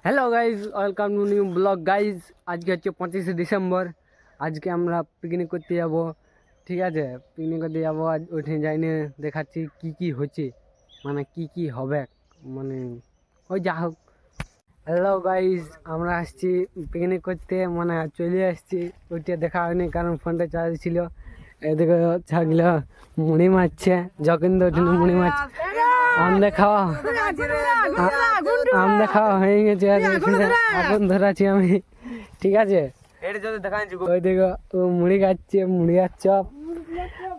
Hello guys, welcome to new blog guys. আজকে হচ্ছে 25শে December. আজকে আমরা পিকনিক করতে যাব। ঠিক আছে, পিকনিক করতে যাবো। আজ ওইখানে যাইনি, দেখাচ্ছি কি কি হচ্ছে, মানে কি কি হবে, মানে ওই যা হোক। হ্যালো গাইজ, আমরা আসছি পিকনিক করতে, মানে চলে আসছি। ওইটা দেখা হয়নি কারণ ফোনটা চার্জ ছিল। এদিকে ছাগলা মুড়ি মারছে, যখন তো ওইখানে মুড়ি মারছে। আমরা খাওয়া হয়ে গেছে, আর এখানে আগুন ধরাচ্ছি আমি। ঠিক আছে, ওই দেখো ও মুড়ি খাচ্ছে, মুড়ি আর চপ।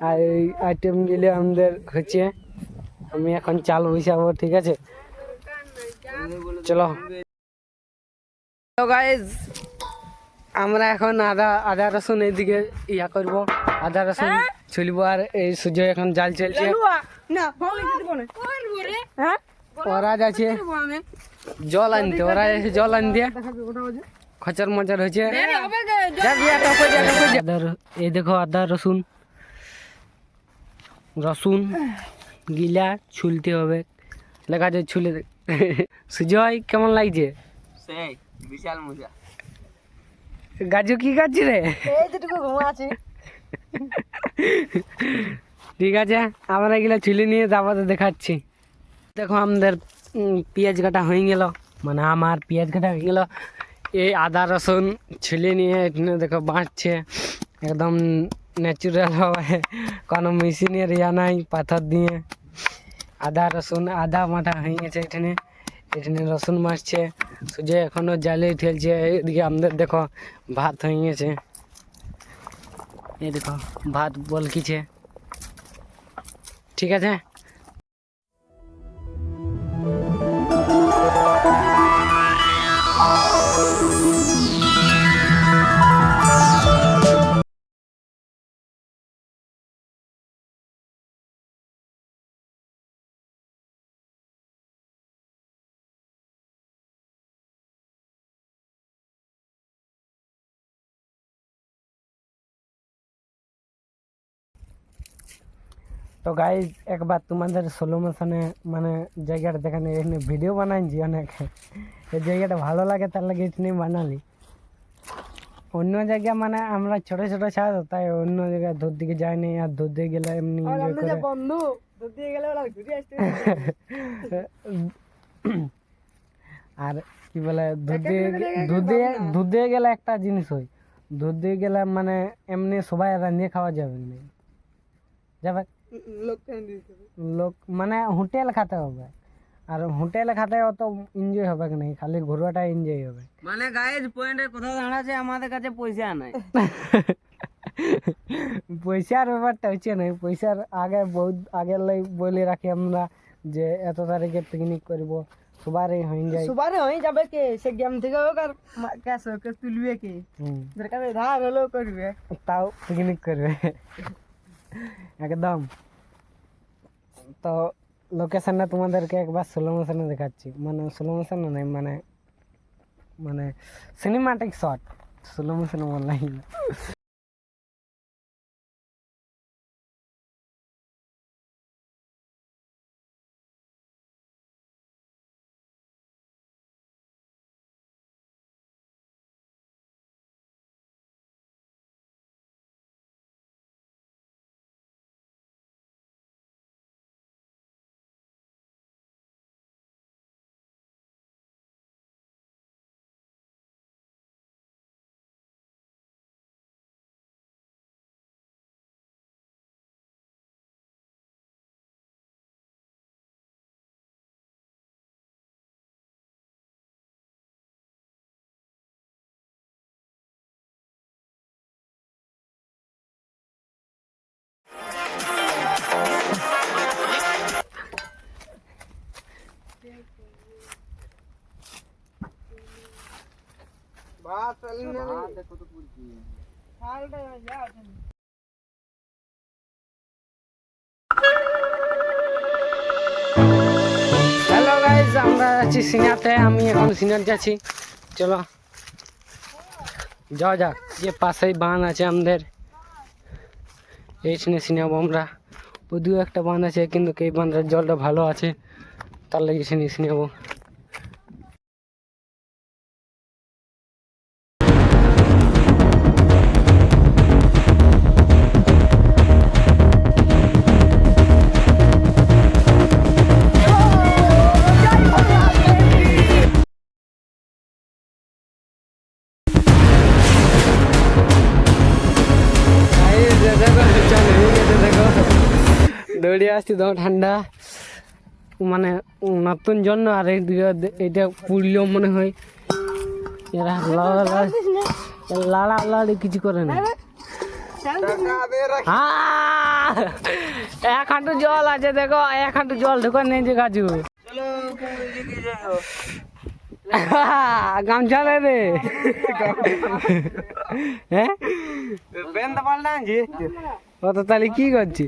আর এই আইটেম গুলো আমাদের হচ্ছে। আমি এখন চাল বসাবো। ঠিক আছে, চলো। তো গাইজ, আমরা এখন আদা রসুন এইদিকে ইয়া করবো, আদা রসুন ছুলবো। আর এই সূর্য এখন জাল চলছে, ওরা যাচ্ছে জল আনতে, জল আনতে খচার মচার হয়েছে। এই দেখো আদা রসুন গিলা ছুলতে হবে, লেখা যায় ছুলে। সুজয় কেমন লাগছে? সেই বিশাল মজা। গাজু কি খাচ্ছি রে? ঠিক আছে, আমরা এগুলো ছুলে নিয়ে তারপরে দেখাচ্ছি। দেখো আমাদের পেঁয়াজ কাটা হয়ে গেল, মানে আমার পেঁয়াজ কাটা হয়ে গেল। এই আদা রসুন ছুলে নিয়ে এখানে দেখো বাঁচছে, একদম ন্যাচুরাল হবে, কোনো মেশিনের ইয়া নাই, পাথর দিয়ে। আদা রসুন আদা মাটা হয়ে গেছে, এখানে রসুন মারছে। সুজে এখনো জালে ঠেলছে। এদিকে আমাদের দেখো ভাত হয়ে গেছে, এই দেখো ভাত বলকিছে। ঠিক আছে, তো গাইজ একবার তোমাদের স্লো মোশনে মানে জায়গাটা দেখানে, এখানে ভিডিও বানাইছি অনেক। এই জায়গাটা ভালো লাগে, তার লাগে এখানে বানালি। অন্য জায়গায় মানে আমরা ছোট ছোট ছাড়, তাই অন্য জায়গায় দূর দিকে যাইনি। আর দূর দিকে গেলে এমনি আর কি বলে, দুধ দিয়ে গেলে একটা জিনিস হয়, দুধ দিয়ে গেলে মানে এমনি সবাই রান্ধিয়ে খাওয়া যাবে না, যাবে লোক মানে হোটেল খাতে হবে। আর হোটেলে খাতে অত এনজয় হবে না, খালি ঘুরোটা এনজয় হবে। মানে গাইজ পয়েন্টের কথা দাঁড়াচ্ছে, আমাদের কাছে পয়সা নাই। পয়সার ব্যাপারটা হচ্ছে না, পয়সার আগে বহুত আগের লাই বলে রাখি আমরা যে এত তারিখে পিকনিক করব, সবারই হয়ে যায়, সবারই হয়ে যাবে। কে সে গেম থেকে হোক আর ক্যাশ হোক, তুলবে কে দরকার ধার হলেও করবে, তাও পিকনিক করবে একদম। তো লোকেশনটা তোমাদেরকে একবার স্লো মোশনে দেখাচ্ছি, মানে স্লো মোশন নাই, মানে মানে সিনেমাটিক শট, স্লো মোশনে বললাই না। হ্যালো গাইজ, আমরা যাচ্ছি সিনাতে। আমি এখন সিনার যাচ্ছি, চলো যাওয়া যাক। যে পাশেই বাঁধ আছে আমাদের, এই সিনাবো আমরা। ওদিকেও একটা বাঁধ আছে, কিন্তু এই বাঁধের জলটা ভালো আছে, তার লাগে সিনাবো। দিয়ে আসছি তো ঠান্ডা মানে নতুন জন্য আর এইদিকে এটা পুড়লেও মনে হয় এরা লাড়ালাড়ি কিছু করে না। এক হাঁটু জল আছে দেখো, এক হাঁটু জল ঢুকে নেই যে গাছু গামছা রে রে হ্যাঁ ও তো তাহলে কি করছি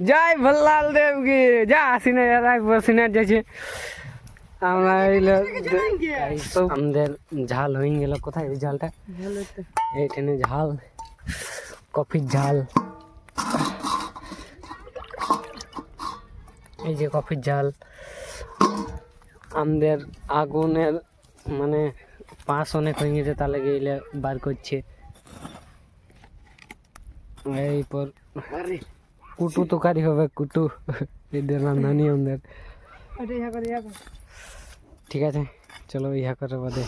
জয় ভল্লাল দেব কি যা আসিনা বসিনা যাচ্ছে আমরা আমাদের ঝাল হয়ে গেল। কোথায় ওই ঝালটা? এইখানে ঝাল, কফির ঝাল, এই যে কফির ঝাল। আমাদের আগুনের মানে পাঁচ অনেক হয়ে গেছে, তাহলে গেলে বার করছে। এরপর কুটু তরকারি হবে, কুটু এদের রান্নানি আমাদের। ঠিক আছে চলো ইহা করে বাদে।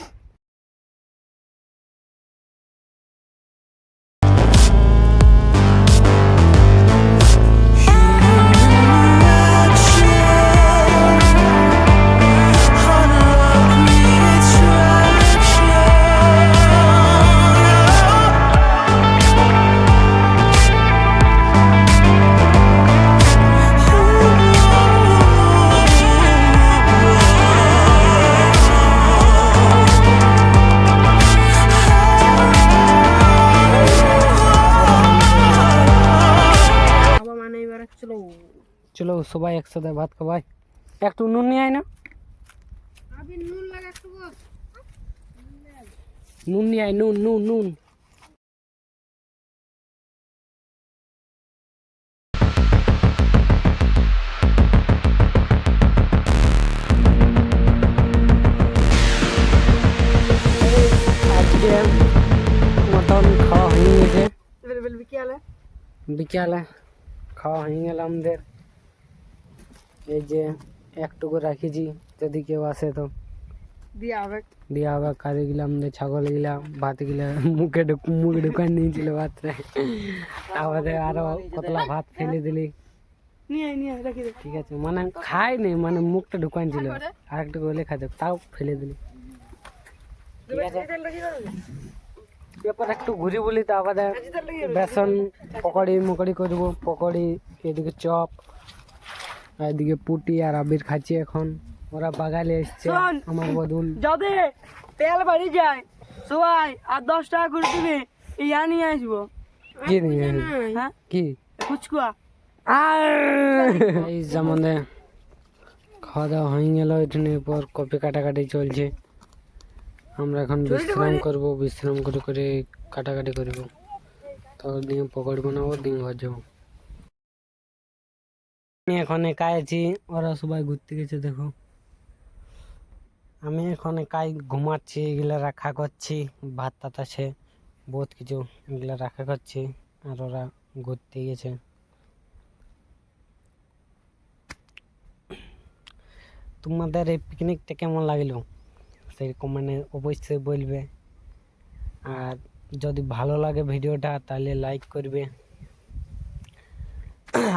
চলো সবাই একসাথে ভাত খাবাই। একটু নুন নিয়ে আয় না, নুন নিয়ে আয়, নুন নুন নুন। আজকে মটন খাওয়া হয়ে গেছে, বিকালে খাওয়া হয়ে গেল আমাদের। এই যে একটুকু রাখেছি, যদি কেউ আসে তো দিয়া হবে। কারি গিলাম ছাগল গিলাম ভাত গিলা মুখে ঢুকান নিয়েছিল ভাতরে, আমাদের আরো কতলা ভাত ফেলে দিলি। ঠিক আছে মানে খাই নি, মানে মুখটা ঢুকান ছিল, আর একটু বলে খাইতে তাও ফেলে দিলি। ঠিক আছে এরপর একটু ঘুরি বলি, তো আমাদের বেসন পকোড়ি মুকড়ি করবো। পকোড়ি, এদিকে চপ, আর এদিকে পুটি আর আবির খাচ্ছি এখন। ওরা বাগালে এসছে আমার বদুল। যদি তেল বাড়ি যায় সবাই আর 10 টাকা করে দিবে, ইয়া নিয়ে আসবো। কি নিয়ে হ্যাঁ কি ফুচকা এই আমাদের খাওয়া দাওয়া হয়ে গেল। এখানে পর কপি কাটাকাটি চলছে। আমরা এখন বিশ্রাম করব, বিশ্রাম করে করে কাটাকাটি করব, তো দিয়ে পকোড়ি বানাবো, দিয়ে ঘর যাবো। আমি এখন একাই আছি, ওরা সবাই ঘুরতে গেছে। দেখো আমি এখন একাই ঘুমাচ্ছি, এগুলা রাখা করছি, ভাত টাত আছে বহুত কিছু, এগুলা রাখা করছি, আর ওরা ঘুরতে গেছে। তোমাদের এই পিকনিকটা কেমন লাগলো সেই কমেন্টে অবশ্যই বলবে, আর যদি ভালো লাগে ভিডিওটা তাহলে লাইক করবে,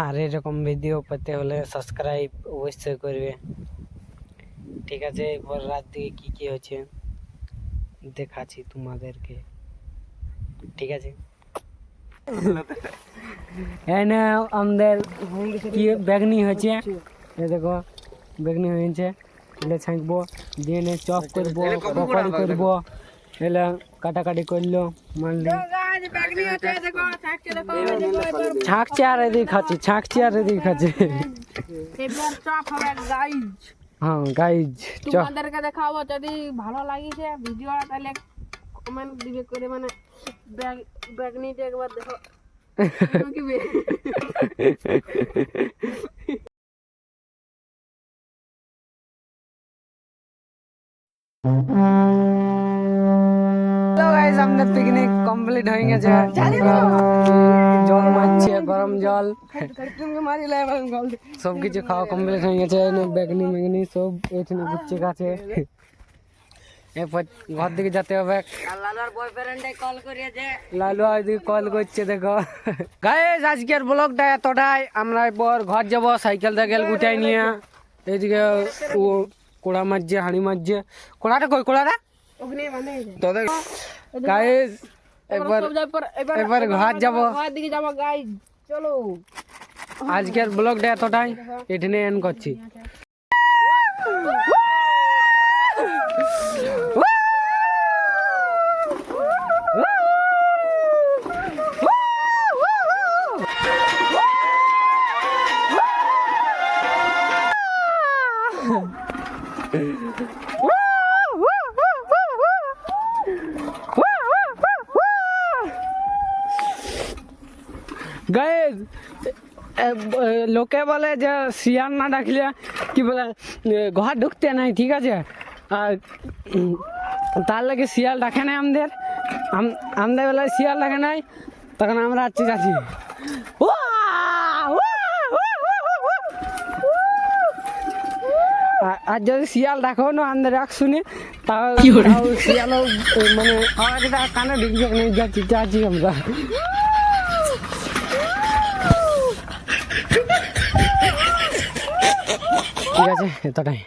আর এরকম ভিডিও পেতে হলে সাবস্ক্রাইব অবশ্যই করবে। ঠিক আছে এবার রাত দিকে কি কি হচ্ছে দেখাচ্ছি তোমাদেরকে। ঠিক আছে এনে আমাদের কি বেগনি হয়েছে, দেখো বেগনি হয়েছে, এলে ছাঁকবো, দিয়ে এনে চপ করবো, পকোড়ি করবো, এলে কাটাকাটি করলো মানলি ছাঁকছে আর এদিকে খাচ্ছি, ছাঁকছি আর এদিকে খাচ্ছি। হ্যাঁ গাইজ তোমাদেরকে দেখাবো, যদি ভালো লাগিছে ভিডিও তাহলে কমেন্ট দিবে করে, মানে ব্যাগনিটা একবার দেখো আমাদের পিকনিক কমপ্লিট হয়ে গেছে। জল মারছে, গরম জল, সবকিছু খাওয়া কমপ্লিট হয়ে গেছে। বেগনি মেগনি সব এখানে গুচ্ছে গাছে। এরপর ঘর দিকে যেতে হবে। আর লালার বয়ফ্রেন্ডে কল করিয়েছে। লালু ওইদিকে কল করছে দেখো। গাইস আজকের ব্লগটা এতটাই, আমরা এরপর ঘর যাব সাইকেল টাইকেল গুটাই নিয়ে। এইদিকে ও কোড়া মারছে, হাঁড়ি মারছে। কোড়াটা কই কোড়াটা? ওখানে বাঁধা গেছে। তোদের গাইস একবার এবার ঘর যাব। ঘর দিকে যাবো গাইজ, চলো। আজকের ব্লগটা এতটাই, এখানে এন্ড করছি। গাইজ লোকে বলে যে শিয়াল না ডাকলে কি বলে ঘর ঢুকতে নাই, ঠিক আছে? আর তার লাগে শিয়াল ডাকে নাই আমাদের। আমাদের বেলায় শিয়াল ডাকে নাই, তখন আমরা যাচ্ছি। আর যদি শিয়াল ডাকো না আমাদের রাখ শুনে, তাও শিয়ালও মানে কানে ঢুকবে যাচ্ছি আমরা। ঠিক আছে এতটাই।